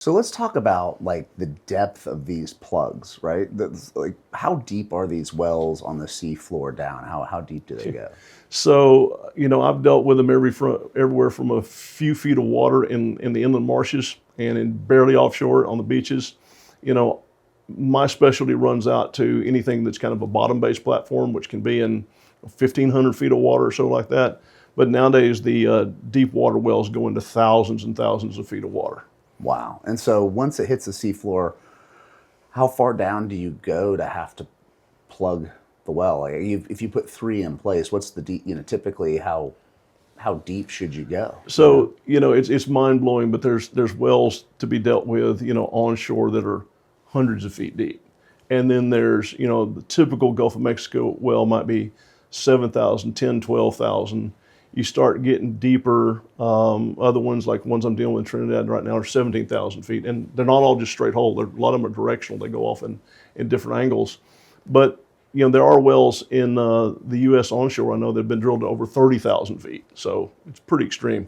So let's talk about like the depth of these plugs, right? Like how deep are these wells on the sea floor down? How deep do they go? So, I've dealt with them everywhere from a few feet of water in the inland marshes and in barely offshore on the beaches. You know, my specialty runs out to anything that's kind of a bottom-based platform, which can be in 1,500 feet of water or so like that. But nowadays, the deep water wells go into thousands and thousands of feet of water. Wow. And so once it hits the sea floor, how far down do you go to have to plug the well? Like if you put three in place, what's the deep? Typically how deep should you go? So, it's mind blowing, but there's wells to be dealt with, onshore that are hundreds of feet deep. And then there's, the typical Gulf of Mexico well might be 7,000, 10, 12,000. You start getting deeper. Other ones, like ones I'm dealing with in Trinidad right now, are 17,000 feet. And they're not all just straight hole. A lot of them are directional. They go off in different angles. But there are wells in the U.S. onshore, I know, that have been drilled to over 30,000 feet. So it's pretty extreme.